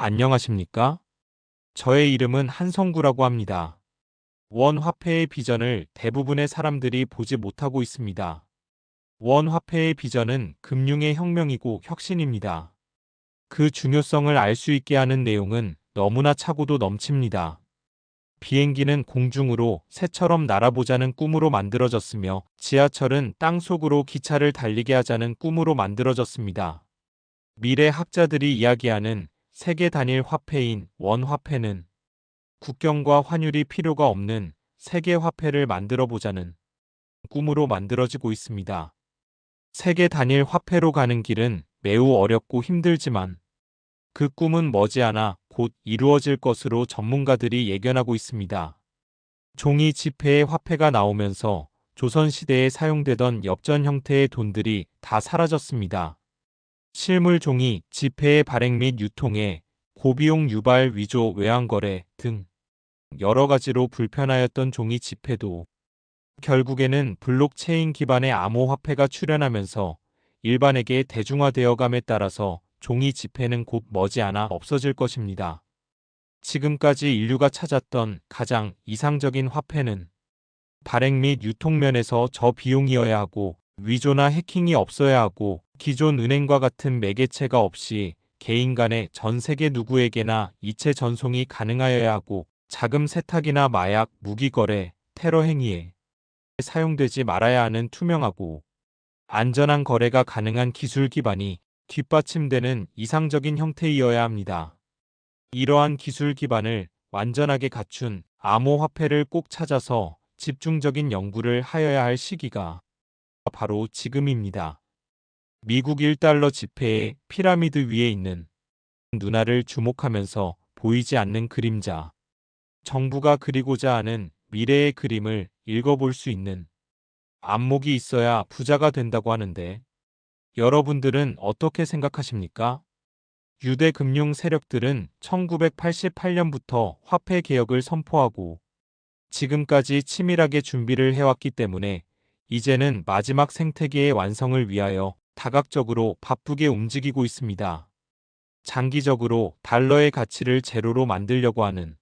안녕하십니까? 저의 이름은 한성구라고 합니다. 원 화폐의 비전을 대부분의 사람들이 보지 못하고 있습니다. 원 화폐의 비전은 금융의 혁명이고 혁신입니다. 그 중요성을 알 수 있게 하는 내용은 너무나 차고도 넘칩니다. 비행기는 공중으로 새처럼 날아보자는 꿈으로 만들어졌으며 지하철은 땅속으로 기차를 달리게 하자는 꿈으로 만들어졌습니다. 미래 학자들이 이야기하는 세계 단일 화폐인 원 화폐는 국경과 환율이 필요가 없는 세계 화폐를 만들어 보자는 꿈으로 만들어지고 있습니다. 세계 단일 화폐로 가는 길은 매우 어렵고 힘들지만 그 꿈은 머지않아 곧 이루어질 것으로 전문가들이 예견하고 있습니다. 종이 지폐의 화폐가 나오면서 조선시대에 사용되던 엽전 형태의 돈들이 다 사라졌습니다. 실물 종이 지폐의 발행 및 유통에 고비용 유발 위조 외환거래 등 여러 가지로 불편하였던 종이 지폐도 결국에는 블록체인 기반의 암호화폐가 출현하면서 일반에게 대중화되어감에 따라서 종이 지폐는 곧 머지않아 없어질 것입니다. 지금까지 인류가 찾았던 가장 이상적인 화폐는 발행 및 유통 면에서 저비용이어야 하고 위조나 해킹이 없어야 하고 기존 은행과 같은 매개체가 없이 개인 간에 전 세계 누구에게나 이체 전송이 가능하여야 하고 자금 세탁이나 마약, 무기 거래, 테러 행위에 사용되지 말아야 하는 투명하고 안전한 거래가 가능한 기술 기반이 뒷받침되는 이상적인 형태이어야 합니다. 이러한 기술 기반을 완전하게 갖춘 암호화폐를 꼭 찾아서 집중적인 연구를 하여야 할 시기가 바로 지금입니다. 미국 1달러 지폐의 피라미드 위에 있는 눈알을 주목하면서 보이지 않는 그림자. 정부가 그리고자 하는 미래의 그림을 읽어볼 수 있는 안목이 있어야 부자가 된다고 하는데 여러분들은 어떻게 생각하십니까? 유대 금융 세력들은 1988년부터 화폐 개혁을 선포하고 지금까지 치밀하게 준비를 해왔기 때문에 이제는 마지막 생태계의 완성을 위하여 다각적으로 바쁘게 움직이고 있습니다. 장기적으로 달러의 가치를 제로로 만들려고 하는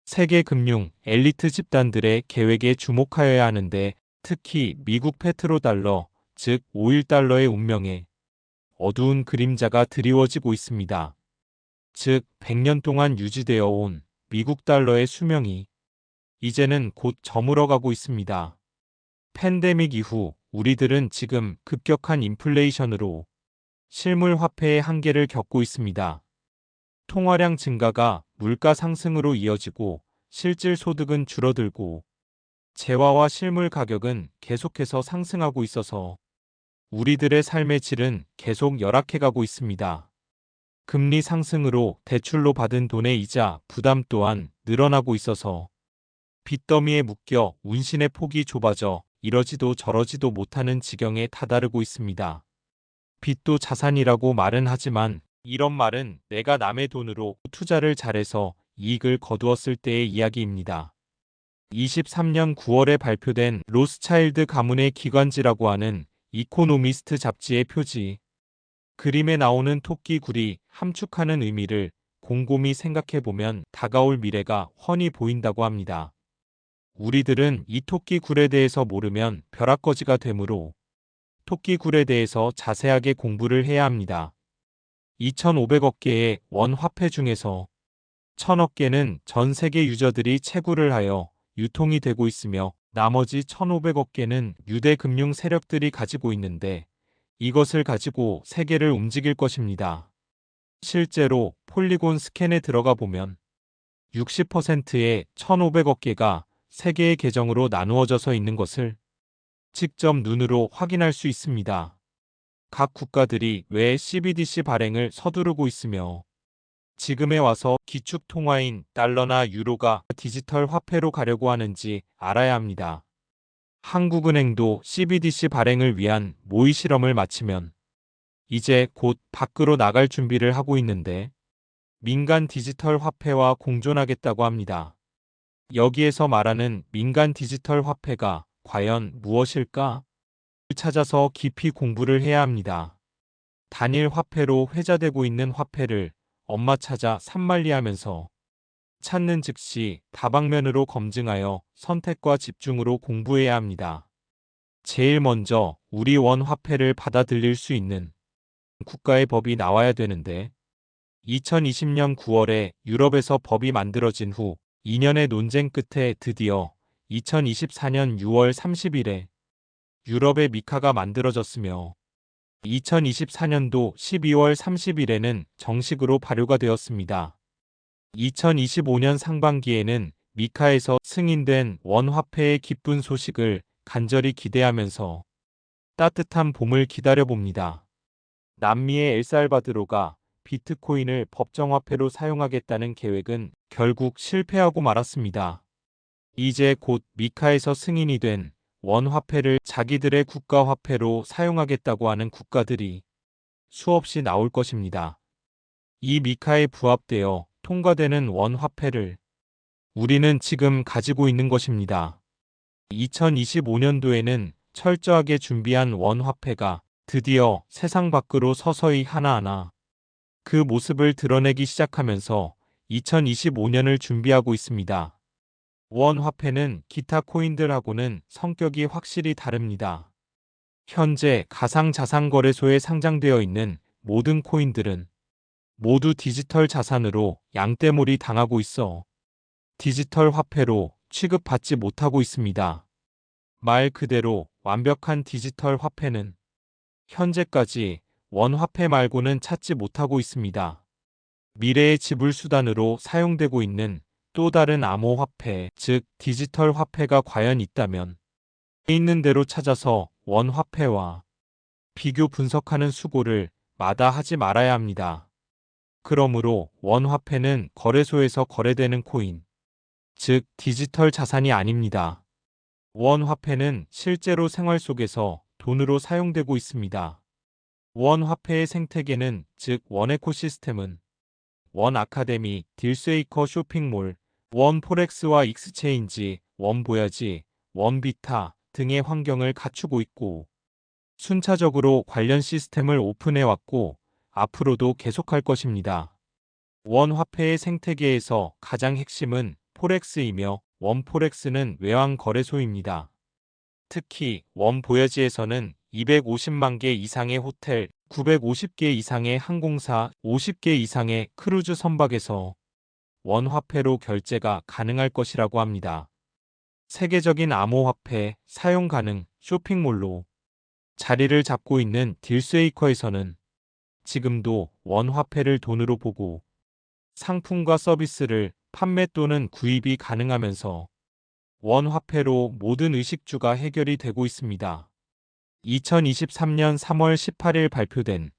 세계 금융 엘리트 집단들의 계획에 주목하여야 하는데 특히 미국 페트로달러, 즉 5.1달러의 운명에 어두운 그림자가 드리워지고 있습니다. 즉 100년 동안 유지되어 온 미국 달러의 수명이 이제는 곧 저물어가고 있습니다. 팬데믹 이후 우리들은 지금 급격한 인플레이션으로 실물 화폐의 한계를 겪고 있습니다. 통화량 증가가 물가 상승으로 이어지고 실질 소득은 줄어들고 재화와 실물 가격은 계속해서 상승하고 있어서 우리들의 삶의 질은 계속 열악해가고 있습니다. 금리 상승으로 대출로 받은 돈의 이자 부담 또한 늘어나고 있어서 빚더미에 묶여 운신의 폭이 좁아져 이러지도 저러지도 못하는 지경에 다다르고 있습니다. 빚도 자산이라고 말은 하지만 이런 말은 내가 남의 돈으로 투자를 잘해서 이익을 거두었을 때의 이야기입니다. 23년 9월에 발표된 로스차일드 가문의 기관지라고 하는 이코노미스트 잡지의 표지. 그림에 나오는 토끼 굴이 함축하는 의미를 곰곰이 생각해보면 다가올 미래가 훤히 보인다고 합니다. 우리들은 이 토끼 굴에 대해서 모르면 벼락거지가 되므로 토끼 굴에 대해서 자세하게 공부를 해야 합니다. 2,500억 개의 원 화폐 중에서 1,000억 개는 전 세계 유저들이 채굴을 하여 유통이 되고 있으며 나머지 1,500억 개는 유대 금융 세력들이 가지고 있는데 이것을 가지고 세계를 움직일 것입니다. 실제로 폴리곤 스캔에 들어가 보면 60%의 1,500억 개가 세계의 계정으로 나누어져서 있는 것을 직접 눈으로 확인할 수 있습니다. 각 국가들이 왜 CBDC 발행을 서두르고 있으며 지금에 와서 기축 통화인 달러나 유로가 디지털 화폐로 가려고 하는지 알아야 합니다. 한국은행도 CBDC 발행을 위한 모의 실험을 마치면 이제 곧 밖으로 나갈 준비를 하고 있는데 민간 디지털 화폐와 공존하겠다고 합니다. 여기에서 말하는 민간 디지털 화폐가 과연 무엇일까? 찾아서 깊이 공부를 해야 합니다. 단일 화폐로 회자되고 있는 화폐를 엄마 찾아 산만리하면서 찾는 즉시 다방면으로 검증하여 선택과 집중으로 공부해야 합니다. 제일 먼저 우리 원 화폐를 받아들일 수 있는 국가의 법이 나와야 되는데 2020년 9월에 유럽에서 법이 만들어진 후 2년의 논쟁 끝에 드디어 2024년 6월 30일에 유럽의 미카가 만들어졌으며 2024년도 12월 30일에는 정식으로 발효가 되었습니다. 2025년 상반기에는 미카에서 승인된 원 화폐의 기쁜 소식을 간절히 기대하면서 따뜻한 봄을 기다려봅니다. 남미의 엘살바도르가 비트코인을 법정화폐로 사용하겠다는 계획은 결국 실패하고 말았습니다. 이제 곧 미카에서 승인이 된 원화폐를 자기들의 국가화폐로 사용하겠다고 하는 국가들이 수없이 나올 것입니다. 이 미카에 부합되어 통과되는 원화폐를 우리는 지금 가지고 있는 것입니다. 2025년도에는 철저하게 준비한 원화폐가 드디어 세상 밖으로 서서히 하나하나 그 모습을 드러내기 시작하면서 2025년을 준비하고 있습니다. 원 화폐는 기타 코인들하고는 성격이 확실히 다릅니다. 현재 가상자산거래소에 상장되어 있는 모든 코인들은 모두 디지털 자산으로 양떼몰이 당하고 있어 디지털 화폐로 취급받지 못하고 있습니다. 말 그대로 완벽한 디지털 화폐는 현재까지 원 화폐 말고는 찾지 못하고 있습니다. 미래의 지불 수단으로 사용되고 있는 또 다른 암호화폐, 즉 디지털 화폐가 과연 있다면 있는 대로 찾아서 원 화폐와 비교 분석하는 수고를 마다하지 말아야 합니다. 그러므로 원 화폐는 거래소에서 거래되는 코인, 즉 디지털 자산이 아닙니다. 원 화폐는 실제로 생활 속에서 돈으로 사용되고 있습니다. 원 화폐의 생태계는, 즉 원 에코시스템은 원 아카데미, 딜스웨이커 쇼핑몰, 원 포렉스와 익스체인지, 원 보야지, 원 비타 등의 환경을 갖추고 있고 순차적으로 관련 시스템을 오픈해왔고 앞으로도 계속할 것입니다. 원 화폐의 생태계에서 가장 핵심은 포렉스이며 원 포렉스는 외환 거래소입니다. 특히 원 보야지에서는 250만 개 이상의 호텔, 950개 이상의 항공사, 50개 이상의 크루즈 선박에서 원 화폐로 결제가 가능할 것이라고 합니다. 세계적인 암호화폐 사용 가능 쇼핑몰로 자리를 잡고 있는 딜스웨이커에서는 지금도 원 화폐를 돈으로 보고 상품과 서비스를 판매 또는 구입이 가능하면서 원 화폐로 모든 의식주가 해결이 되고 있습니다. 2023년 3월 18일 발표된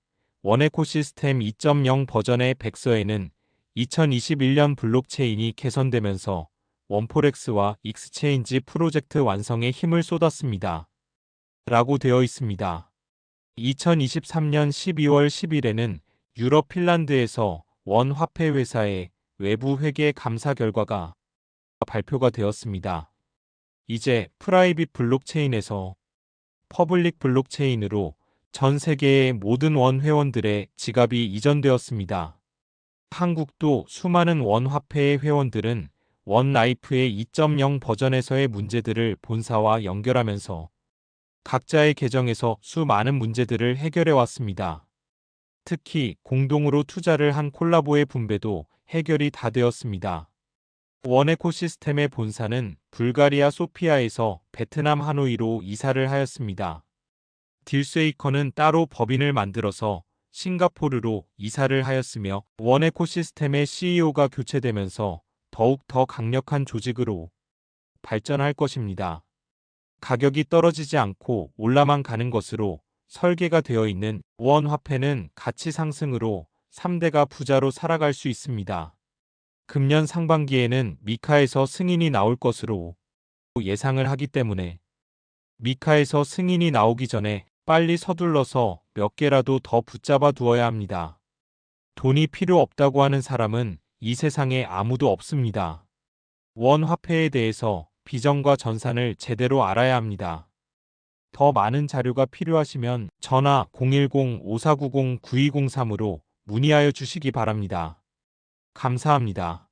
원 에코시스템 2.0 버전의 백서에는 2021년 블록체인이 개선되면서 원포렉스와 익스체인지 프로젝트 완성에 힘을 쏟았습니다. 라고 되어 있습니다. 2023년 12월 10일에는 유럽 핀란드에서 원 화폐 회사의 외부 회계 감사 결과가 발표가 되었습니다. 이제 프라이빗 블록체인에서 퍼블릭 블록체인으로 전 세계의 모든 원 회원들의 지갑이 이전되었습니다. 한국도 수많은 원 화폐의 회원들은 원 라이프의 2.0 버전에서의 문제들을 본사와 연결하면서 각자의 계정에서 수많은 문제들을 해결해 왔습니다. 특히 공동으로 투자를 한 콜라보의 분배도 해결이 다 되었습니다. 원 에코시스템의 본사는 불가리아 소피아에서 베트남 하노이로 이사를 하였습니다. 딜스웨이커는 따로 법인을 만들어서 싱가포르로 이사를 하였으며 원 에코시스템의 CEO가 교체되면서 더욱 더 강력한 조직으로 발전할 것입니다. 가격이 떨어지지 않고 올라만 가는 것으로 설계가 되어 있는 원 화폐는 가치 상승으로 3대가 부자로 살아갈 수 있습니다. 금년 상반기에는 미카에서 승인이 나올 것으로 예상을 하기 때문에 미카에서 승인이 나오기 전에 빨리 서둘러서 몇 개라도 더 붙잡아 두어야 합니다. 돈이 필요 없다고 하는 사람은 이 세상에 아무도 없습니다. 원 화폐에 대해서 비전과 전산을 제대로 알아야 합니다. 더 많은 자료가 필요하시면 전화 010-5490-9203으로 문의하여 주시기 바랍니다. 감사합니다.